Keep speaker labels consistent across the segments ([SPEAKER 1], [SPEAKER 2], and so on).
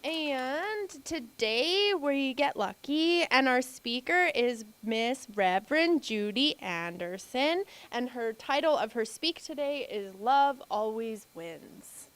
[SPEAKER 1] And today we get lucky, and our speaker is Miss Reverend Judy Andersen, and her title of her speak today is Love Always Wins.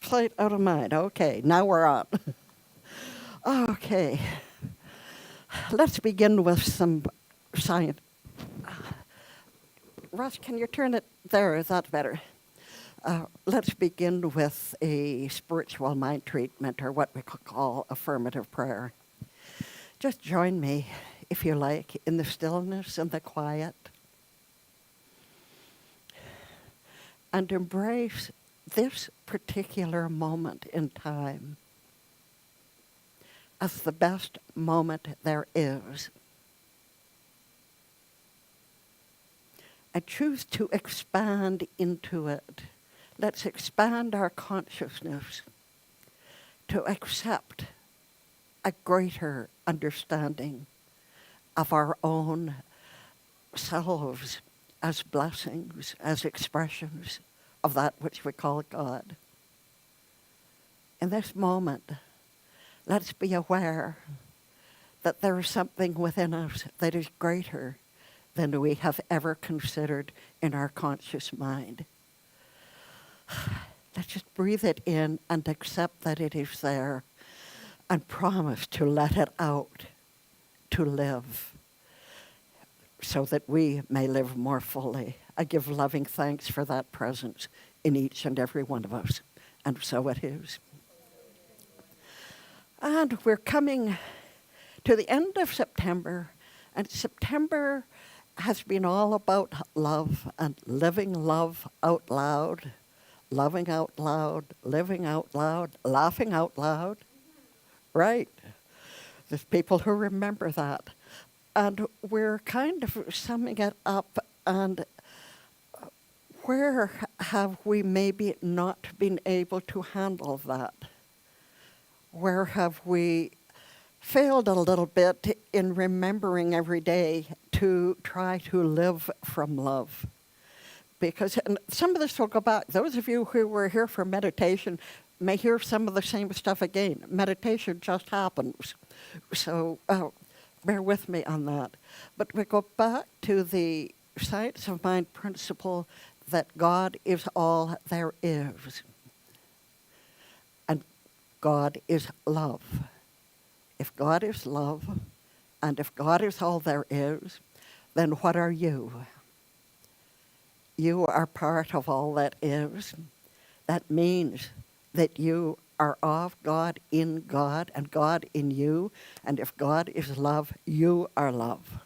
[SPEAKER 2] Sight out of mind. Okay, now we're on. Okay, let's begin with some science. Russ, can you turn it there? Is that better? Let's begin with a spiritual mind treatment, or what we could call affirmative prayer. Just join me, if you like, in the stillness and the quiet, and embrace this particular moment in time as the best moment there is. And choose to expand into it. Let's expand our consciousness to accept a greater understanding of our own selves as blessings, as expressions of that which we call God. In this moment, let's be aware that there is something within us that is greater than we have ever considered in our conscious mind. Let's just breathe it in and accept that it is there and promise to let it out, to live, so that we may live more fully. I give loving thanks for that presence in each and every one of us, and so it is. And we're coming to the end of September, and September has been all about love and living love out loud, loving out loud, living out loud, laughing out loud. Right. There's people who remember that. And we're kind of summing it up, and where have we maybe not been able to handle that? Where have we failed a little bit in remembering every day to try to live from love? Because and some of this will go back. Those of you who were here for meditation may hear some of the same stuff again. Meditation just happens. So bear with me on that. But we go back to the science of mind principle that God is all there is. And God is love. If God is love, and if God is all there is, then what are you? You are part of all that is. That means that you are of God, in God, and God in you. And if God is love, you are love.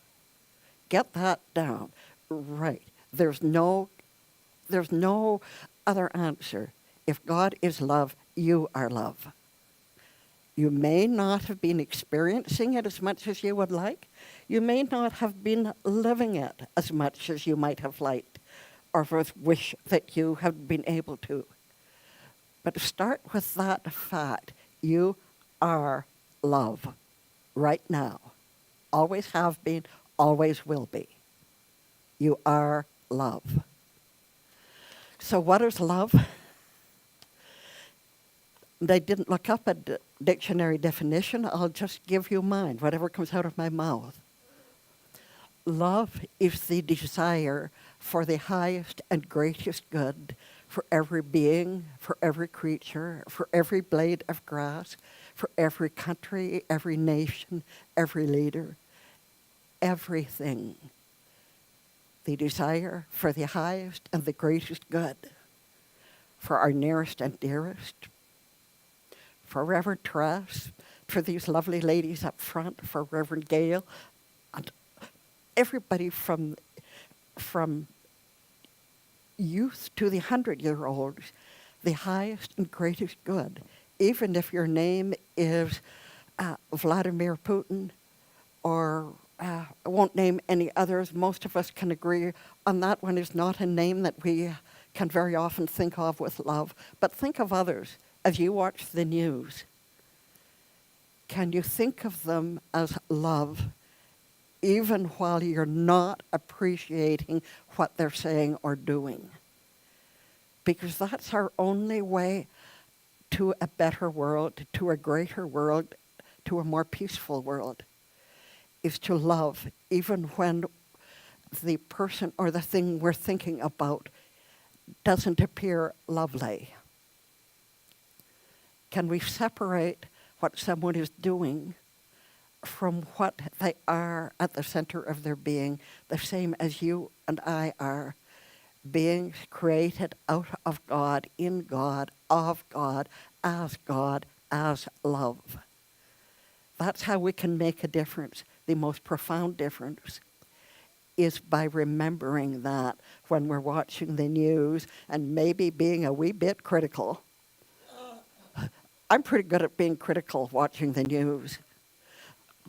[SPEAKER 2] Get that down. Right. There's no other answer. If God is love, you are love. You may not have been experiencing it as much as you would like. You may not have been living it as much as you might have liked or wish that you had been able to. But start with that fact. You are love right now. Always have been, always will be. You are love. So what is love? They didn't look up a dictionary definition. I'll just give you mine, whatever comes out of my mouth. Love is the desire for the highest and greatest good for every being, for every creature, for every blade of grass, for every country, every nation, every leader, everything. The desire for the highest and the greatest good for our nearest and dearest, for Reverend Tress, for these lovely ladies up front, for Reverend Gale, and everybody from youth to the 100-year-olds the highest and greatest good, even if your name is Vladimir Putin, or I won't name any others. Most of us can agree on that one is not a name that we can very often think of with love. But think of others as you watch the news. Can you think of them as love, even while you're not appreciating what they're saying or doing? Because that's our only way to a better world, to a greater world, to a more peaceful world, is to love, even when the person or the thing we're thinking about doesn't appear lovely. Can we separate what someone is doing from what they are at the center of their being, the same as you and I are, beings created out of God, in God, of God, as love? That's how we can make a difference. The most profound difference is by remembering that when we're watching the news and maybe being a wee bit critical. I'm pretty good at being critical watching the news,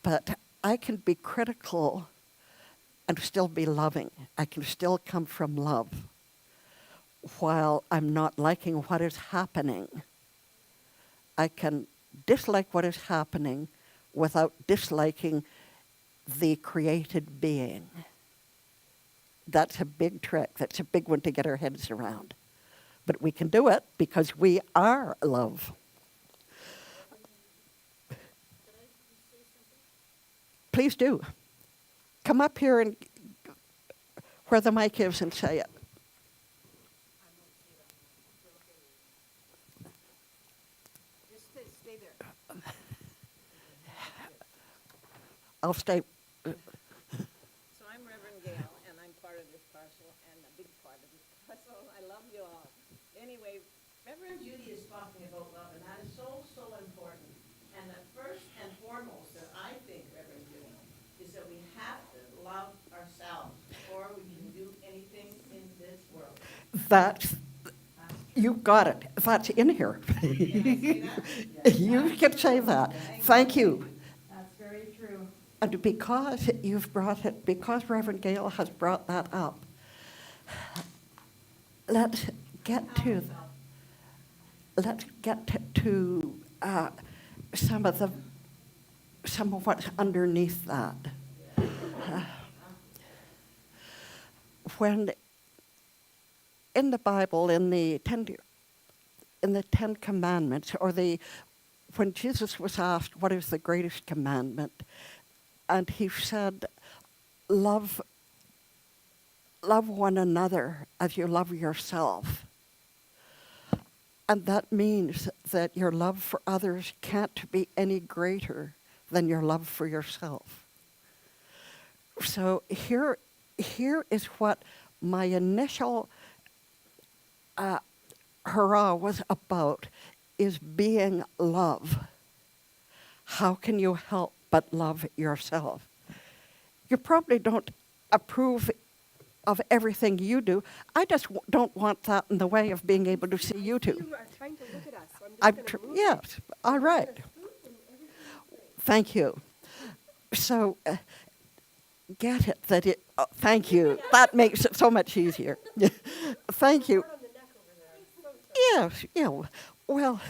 [SPEAKER 2] but I can be critical and still be loving. I can still come from love while I'm not liking what is happening. I can dislike what is happening without disliking the created being. That's a big trick. That's a big one to get our heads around. But we can do it because we are love. Please do. Come up here and where the mic is and say it.
[SPEAKER 3] Just stay there.
[SPEAKER 2] I'll stay.
[SPEAKER 3] So I'm Reverend Gail, and I'm part of this parcel, and a big part of this parcel. I love you all. Anyway, Reverend Judy is talking about love, and that is so, so important. And the first and foremost that I think, Reverend Judy, is that we have to love ourselves before we can do anything in this world.
[SPEAKER 2] You got it. That's in here. You can say that. Thank you.
[SPEAKER 3] That's very true.
[SPEAKER 2] And because you've brought it, because Reverend Gail has brought that up, let's get to some of what's underneath that. When in the Bible, in the Ten Commandments, when Jesus was asked what is the greatest commandment, and he said, love one another as you love yourself. And that means that your love for others can't be any greater than your love for yourself. So here is what my initial hurrah was about, is being love. How can you help but love yourself? You probably don't approve of everything you do. I just don't want that in the way of being able to see you two.
[SPEAKER 4] You are trying to look at us, so I'm just going to move.
[SPEAKER 2] Yes, all right. Thank you. So, get it that it. Oh, thank you. That makes it so much easier. Thank you.
[SPEAKER 4] Hard on the neck over there. I'm so sorry.
[SPEAKER 2] Yes, yeah. Well,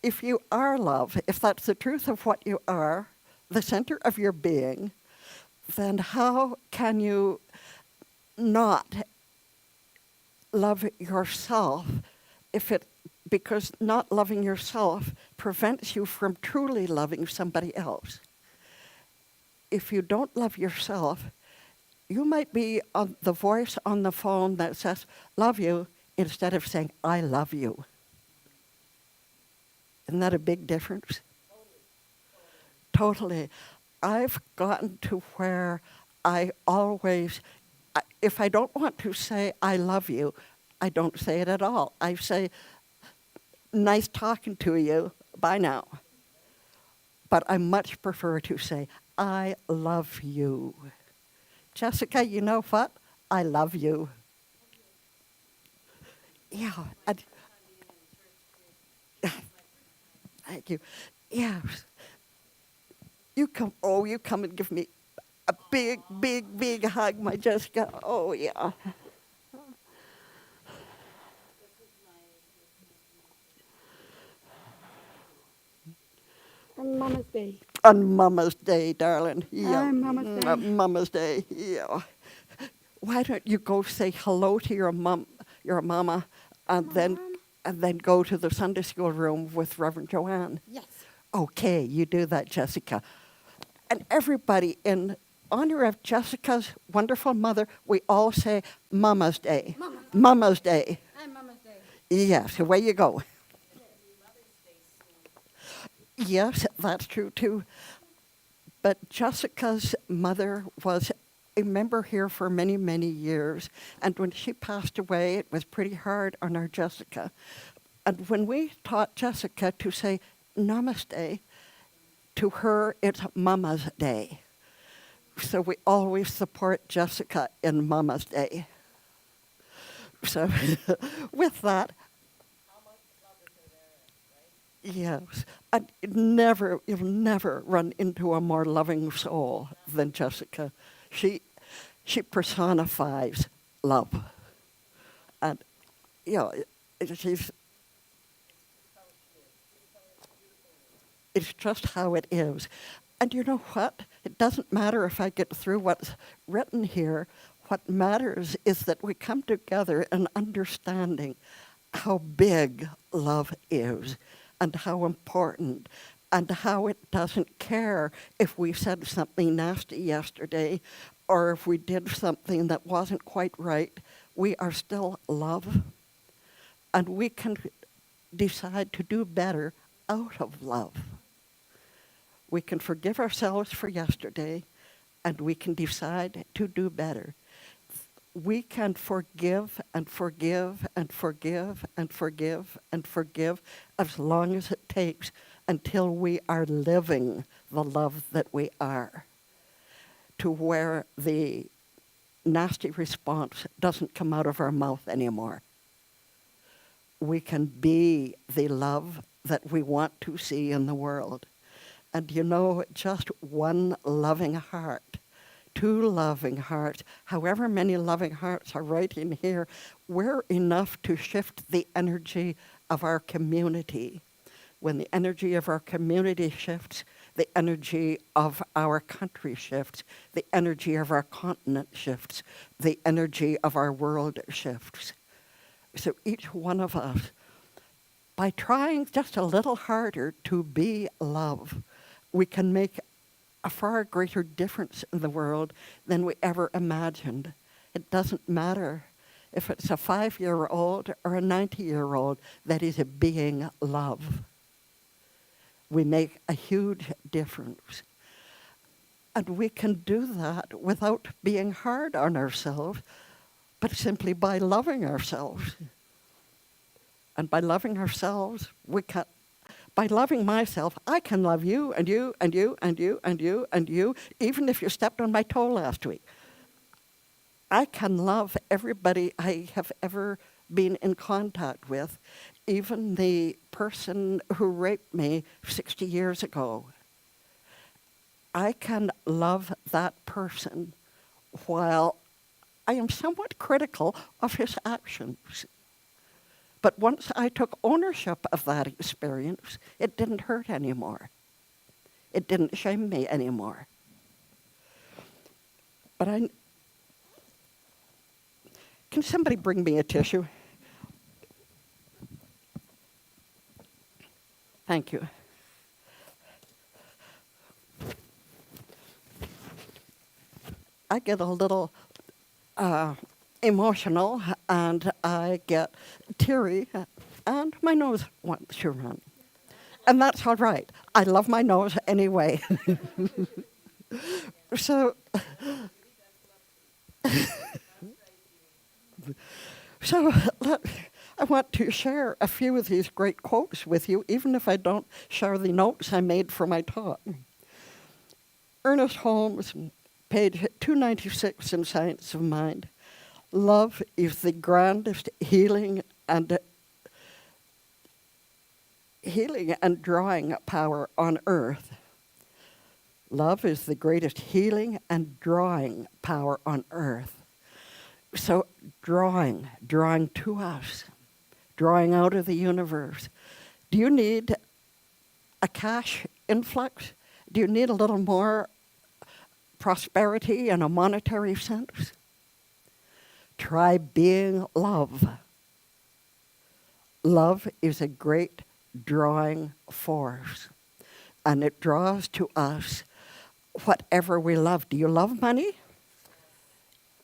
[SPEAKER 2] if you are love, if that's the truth of what you are, the center of your being, then how can you not love yourself because not loving yourself prevents you from truly loving somebody else. If you don't love yourself, you might be on the voice on the phone that says, love you, instead of saying, I love you. Isn't that a big difference? Totally. I've gotten to where if I don't want to say I love you, I don't say it at all. I say, nice talking to you, bye now. But I much prefer to say, I love you. Jessica, you know what? I love you. Yeah, and thank you. Yes, you come and give me a big, big, big hug, my Jessica. Oh, yeah.
[SPEAKER 4] On Mama's Day.
[SPEAKER 2] On Mama's Day, darling. Yeah.
[SPEAKER 4] On Mama's Day.
[SPEAKER 2] Mama's Day, yeah. Why don't you go say hello to your mama, and then go to the Sunday school room with Reverend Joanne?
[SPEAKER 4] Yes.
[SPEAKER 2] Okay, you do that, Jessica. And everybody, in honor of Jessica's wonderful mother, we all say Mama's Day. Mama's Day.
[SPEAKER 4] On Mama's Day.
[SPEAKER 2] Yes, away you go. Yes, that's true too. But Jessica's mother was a member here for many, many years. And when she passed away, it was pretty hard on our Jessica. And when we taught Jessica to say namaste, to her it's Mama's Day. So we always support Jessica in Mama's Day. So with that, yes, and you'll never run into a more loving soul than Jessica. She personifies love, and she's. It's just how it is, and you know what? It doesn't matter if I get through what's written here. What matters is that we come together in understanding how big love is, and how important, and how it doesn't care if we said something nasty yesterday, or if we did something that wasn't quite right. We are still love, and we can decide to do better out of love. We can forgive ourselves for yesterday, and we can decide to do better. We can forgive and forgive and forgive and forgive and forgive as long as it takes until we are living the love that we are, to where the nasty response doesn't come out of our mouth anymore. We can be the love that we want to see in the world. And just one loving heart, 2 loving hearts, however many loving hearts are right in here, we're enough to shift the energy of our community. When the energy of our community shifts, the energy of our country shifts, the energy of our continent shifts, the energy of our world shifts. So each one of us, by trying just a little harder to be love, we can make a far greater difference in the world than we ever imagined. It doesn't matter if it's a 5-year-old or a 90-year-old that is being love. We make a huge difference. And we can do that without being hard on ourselves, but simply by loving ourselves. And by loving ourselves, by loving myself, I can love you and you and you and you and you and you, even if you stepped on my toe last week. I can love everybody I have ever been in contact with, even the person who raped me 60 years ago. I can love that person while I am somewhat critical of his actions. But once I took ownership of that experience, it didn't hurt anymore. It didn't shame me anymore. But can somebody bring me a tissue? Thank you. I get a little emotional, and I get teary, and my nose wants to run. And that's all right. I love my nose anyway. So I want to share a few of these great quotes with you, even if I don't share the notes I made for my talk. Ernest Holmes, page 296 in Science of Mind. Love is the grandest healing and drawing power on earth. Love is the greatest healing and drawing power on earth. So drawing to us, drawing out of the universe. Do you need a cash influx? Do you need a little more prosperity in a monetary sense? Try being love. Love is a great drawing force, and it draws to us whatever we love. Do you love money?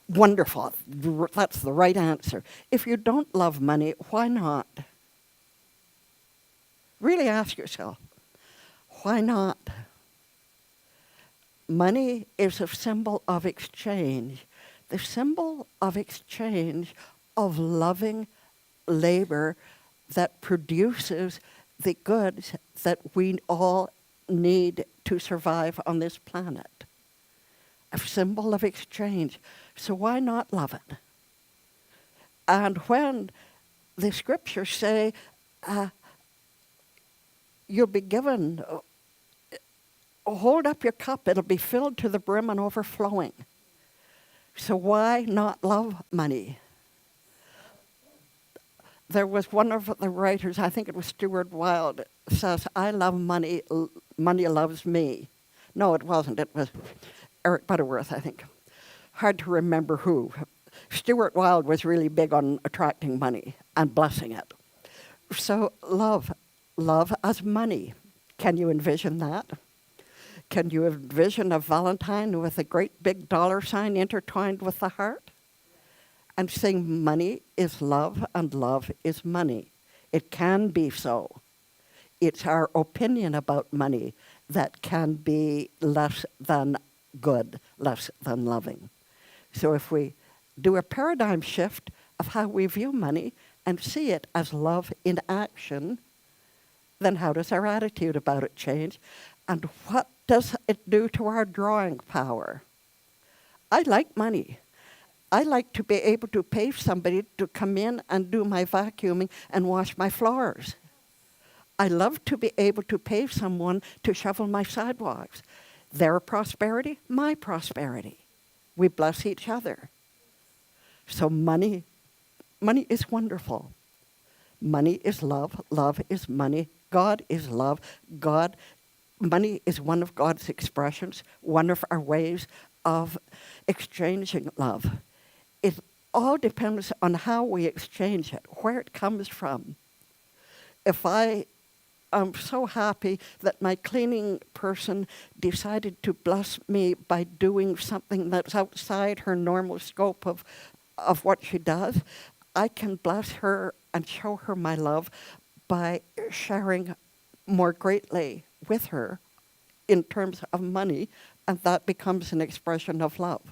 [SPEAKER 2] Wonderful. That's the right answer. If you don't love money, why not? Really ask yourself, why not? Money is a symbol of exchange. The symbol of exchange of loving labor that produces the goods that we all need to survive on this planet. A symbol of exchange. So why not love it? And when the scriptures say you'll be given, hold up your cup, it'll be filled to the brim and overflowing. So why not love money? There was one of the writers, I think it was Stuart Wilde, says, I love money, money loves me. No, it wasn't. It was Eric Butterworth, I think. Hard to remember who. Stuart Wilde was really big on attracting money and blessing it. So love as money. Can you envision that? Can you envision a Valentine with a great big dollar sign intertwined with the heart? And saying money is love and love is money. It can be so. It's our opinion about money that can be less than good, less than loving. So if we do a paradigm shift of how we view money and see it as love in action, then how does our attitude about it change? And what does it do to our drawing power? I like money. I like to be able to pay somebody to come in and do my vacuuming and wash my floors. I love to be able to pay someone to shovel my sidewalks. Their prosperity, my prosperity. We bless each other. So money is wonderful. Money is love. Love is money. God is love. Money is one of God's expressions, one of our ways of exchanging love. It all depends on how we exchange it, where it comes from. If I'm so happy that my cleaning person decided to bless me by doing something that's outside her normal scope of what she does, I can bless her and show her my love by sharing more greatly with her in terms of money, and that becomes an expression of love.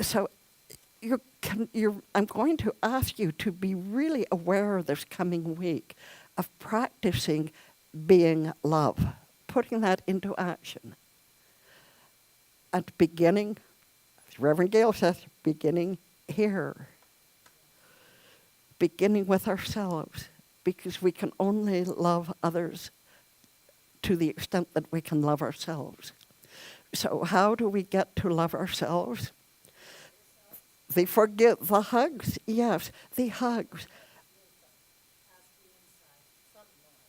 [SPEAKER 2] So I'm going to ask you to be really aware this coming week of practicing being love, putting that into action. And beginning, as Reverend Gail says, beginning here. Beginning with ourselves, because we can only love others to the extent that we can love ourselves. So how do we get to love ourselves? The hugs, yes, the hugs.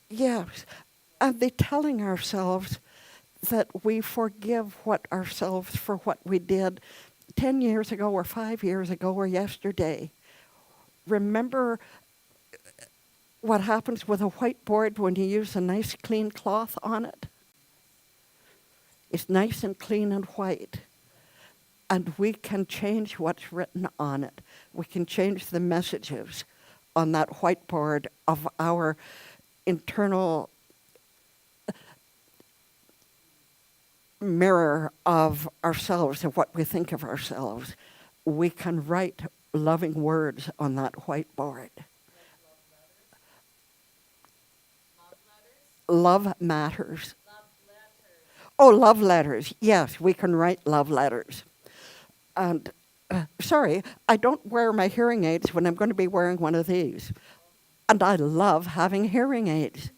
[SPEAKER 2] Yes, and the telling ourselves that we forgive ourselves for what we did 10 years ago or 5 years ago or yesterday. Remember what happens with a whiteboard when you use a nice clean cloth on it? It's nice and clean and white. And we can change what's written on it. We can change the messages on that whiteboard of our internal mirror of ourselves, of what we think of ourselves. We can write loving words on that whiteboard. Love matters. Oh, love letters. Yes, we can write love letters. And sorry, I don't wear my hearing aids when I'm going to be wearing one of these. And I love having hearing aids.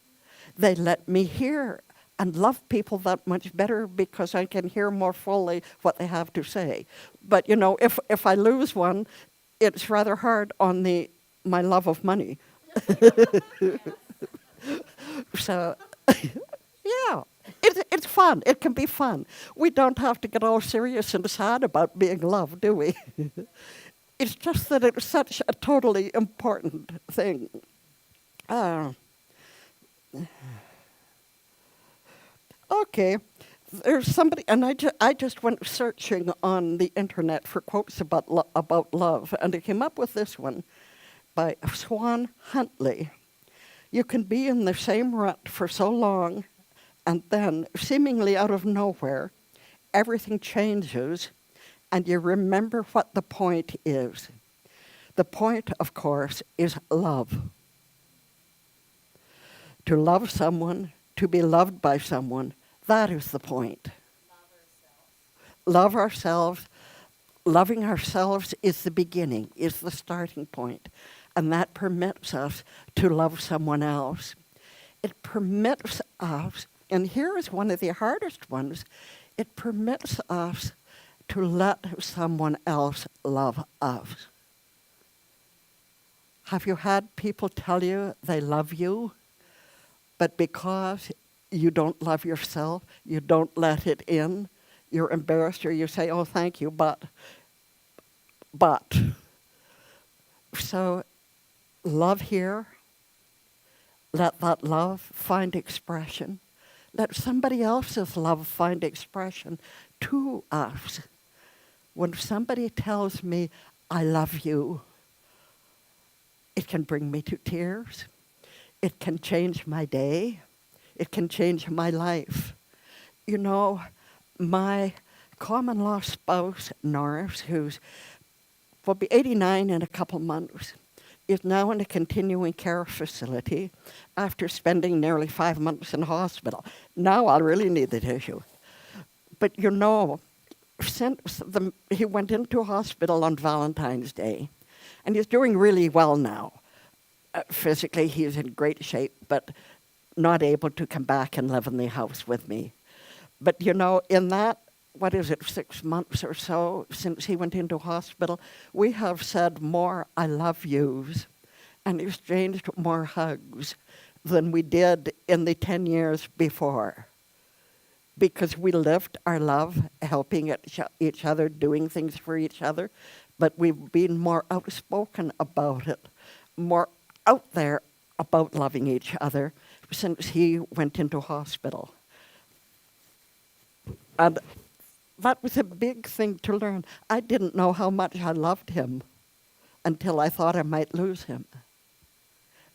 [SPEAKER 2] They let me hear and love people that much better because I can hear more fully what they have to say. But you know, if I lose one, it's rather hard on my love of money. So, yeah, it's fun. It can be fun. We don't have to get all serious and sad about being loved, do we? It's just that it's such a totally important thing. Okay, there's somebody, and I just went searching on the internet for quotes about love, and I came up with this one by Swan Huntley. You can be in the same rut for so long, and then, seemingly out of nowhere, everything changes, and you remember what the point is. The point, of course, is love. To love someone, to be loved by someone, that is the point. Love ourselves. Loving ourselves is the beginning, is the starting point. And that permits us to love someone else. It permits us, and here is one of the hardest ones, it permits us to let someone else love us. Have you had people tell you they love you, but because you don't love yourself, you don't let it in, you're embarrassed, or you say, oh, thank you, but. So love here, let that love find expression. Let somebody else's love find expression to us. When somebody tells me, I love you, it can bring me to tears. It can change my day. It can change my life. You know, my common-law spouse, Norris, who's will be 89 in a couple months, is now in a continuing care facility after spending nearly 5 months in hospital. Now I really need the tissue. But you know, since he went into hospital on Valentine's Day, and he's doing really well now. Physically, he's in great shape, but not able to come back and live in the house with me. But you know, in that, 6 months or so since he went into hospital, we have said more I love yous and exchanged more hugs than we did in the 10 years before. Because we lived our love, helping each other, doing things for each other, but we've been more outspoken about it, more out there about loving each other since he went into hospital. And that was a big thing to learn. I didn't know how much I loved him until I thought I might lose him.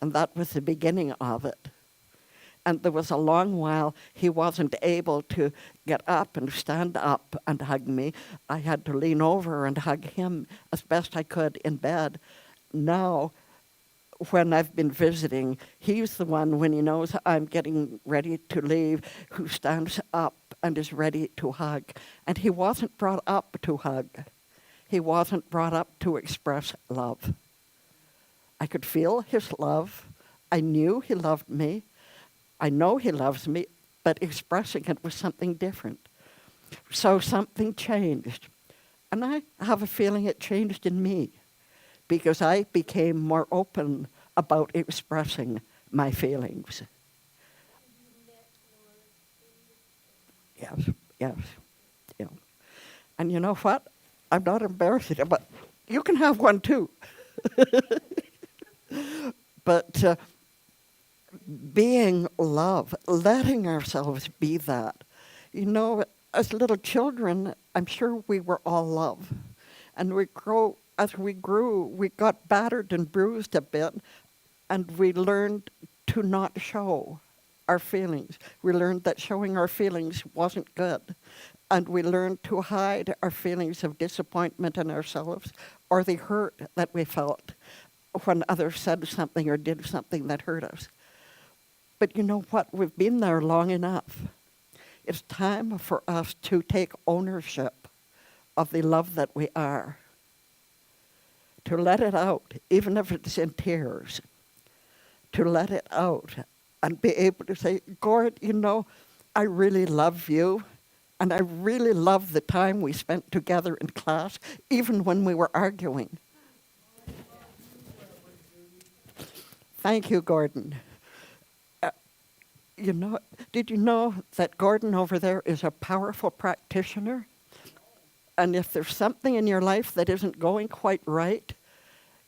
[SPEAKER 2] And that was the beginning of it. And there was a long while he wasn't able to get up and stand up and hug me. I had to lean over and hug him as best I could in bed. Now, when I've been visiting, he's the one, when he knows I'm getting ready to leave, who stands up and is ready to hug. And he wasn't brought up to hug. He wasn't brought up to express love. I could feel his love. I knew he loved me. I know he loves me, but expressing it was something different. So something changed. And I have a feeling it changed in me because I became more open about expressing my feelings. Yes. Yeah. And you know what? I'm not embarrassed, but you can have one too. But being love, letting ourselves be that. You know, as little children, I'm sure we were all love. And as we grew, we got battered and bruised a bit, and we learned to not show our feelings. We learned that showing our feelings wasn't good. And we learned to hide our feelings of disappointment in ourselves or the hurt that we felt when others said something or did something that hurt us. But you know what? We've been there long enough. It's time for us to take ownership of the love that we are. to let it out, even if it's in tears, to let it out and be able to say, Gord, you know, I really love you, and I really love the time we spent together in class, even when we were arguing. Thank you, Gordon. You know, did you know that Gordon over there is a powerful practitioner? And if there's something in your life that isn't going quite right,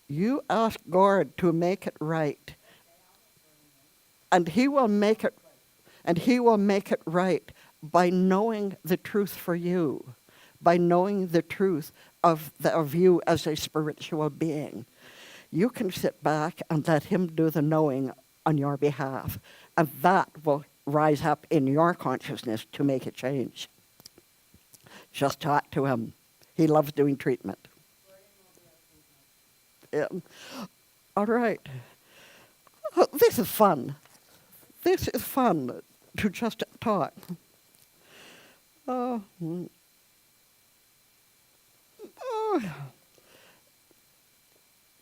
[SPEAKER 2] you ask God to make it right. And he will make it, and he will make it right by knowing the truth for you, by knowing the truth of you as a spiritual being. You can sit back and let him do the knowing on your behalf, and that will rise up in your consciousness to make a change. Just talk to him. He loves doing treatment. Yeah. All right. Oh, this is fun. This is fun to just talk. Oh.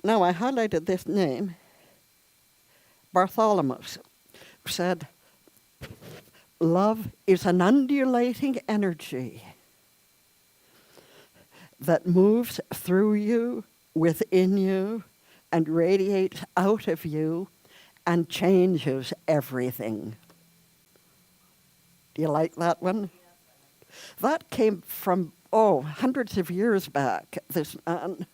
[SPEAKER 2] Now I highlighted this name. Bartholomew said, love is an undulating energy that moves through you, within you, and radiates out of you and changes everything. Do you like that one? That came from, hundreds of years back. This man,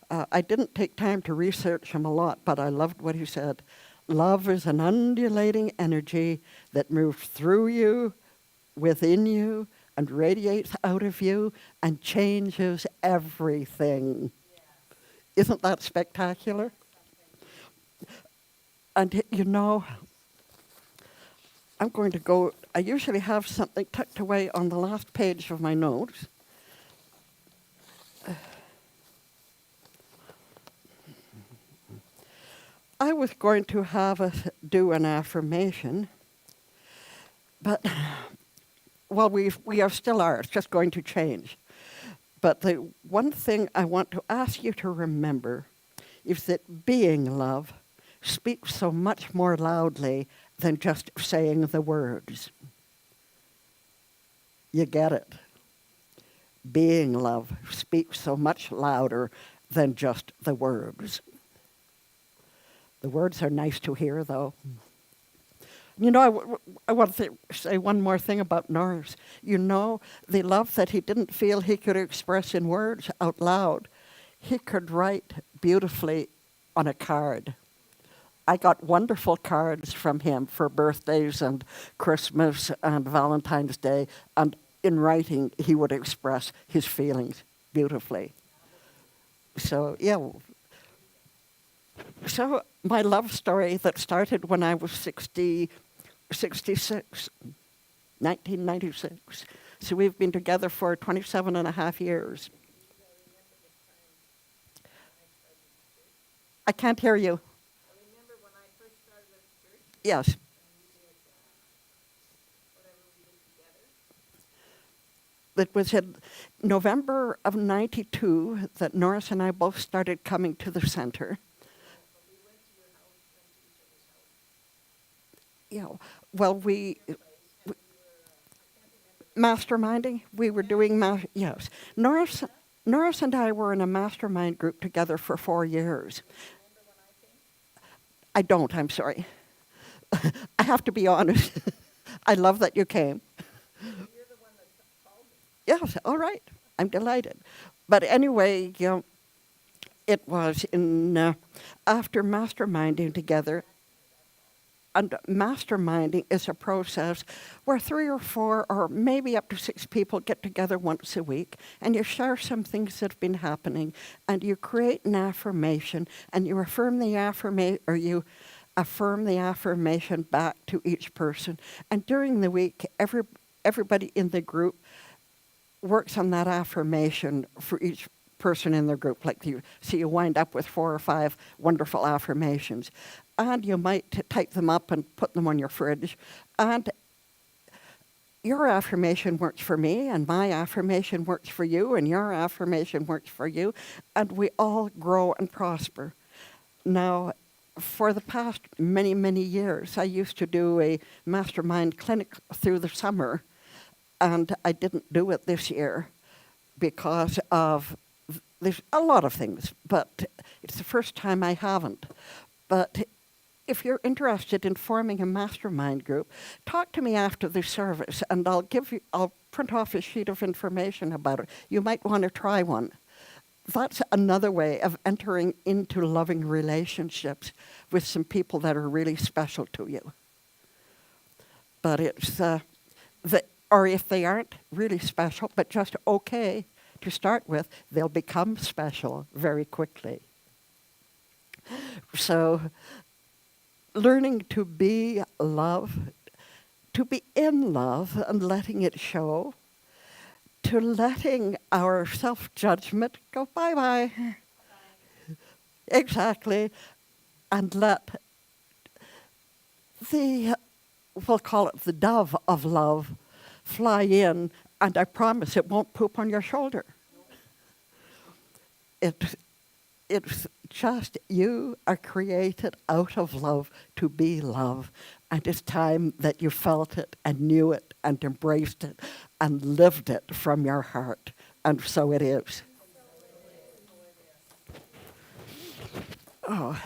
[SPEAKER 2] I didn't take time to research him a lot, but I loved what he said. Love is an undulating energy that moves through you, within you, and radiates out of you and changes everything. Yes. Isn't that spectacular? And you know, I'm going to go, I usually have something tucked away on the last page of my notes. I was going to have us do an affirmation, but we are still are. It's just going to change. But the one thing I want to ask you to remember is that being love speaks so much more loudly than just saying the words. You get it? Being love speaks so much louder than just the words. The words are nice to hear, though. You know, I want to say one more thing about Norris. You know, the love that he didn't feel he could express in words out loud, he could write beautifully on a card. I got wonderful cards from him for birthdays and Christmas and Valentine's Day, and in writing, he would express his feelings beautifully. So, yeah. So, my love story that started when I was 66, 1996. So we've been together for 27 and a half years. I can't hear you.
[SPEAKER 3] Remember when I first started at church?
[SPEAKER 2] Yes.
[SPEAKER 3] And we did whatever we did together?
[SPEAKER 2] It was in November of 92 that Norris and I both started coming to the center. You know, well, we masterminding. We were doing yes. Norris and I were in a mastermind group together for 4 years. I don't. I'm sorry. I have to be honest. I love that you came.
[SPEAKER 3] You're the one that called me.
[SPEAKER 2] Yes. All right. I'm delighted. But anyway, you know, it was in after masterminding together. And masterminding is a process where 3 or 4 or maybe up to 6 people get together once a week and you share some things that have been happening and you create an affirmation and you affirm the affirmation back to each person. And during the week, everybody in the group works on that affirmation for each person in their group. So you wind up with 4 or 5 wonderful affirmations. And you might type them up and put them on your fridge. And your affirmation works for me, and my affirmation works for you, and your affirmation works for you, and we all grow and prosper. Now, for the past many, many years, I used to do a mastermind clinic through the summer, and I didn't do it this year because of there's a lot of things, but it's the first time I haven't. But if you're interested in forming a mastermind group, talk to me after the service, and I'll print off a sheet of information about it. You might want to try one. That's another way of entering into loving relationships with some people that are really special to you. But it's or if they aren't really special, but just okay to start with, they'll become special very quickly. So, learning to be love, to be in love and letting it show, to letting our self-judgment go bye-bye. Exactly. And let we'll call it the dove of love, fly in, and I promise it won't poop on your shoulder. It's just you are created out of love to be love. And it's time that you felt it and knew it and embraced it and lived it from your heart. And so it is. Oh.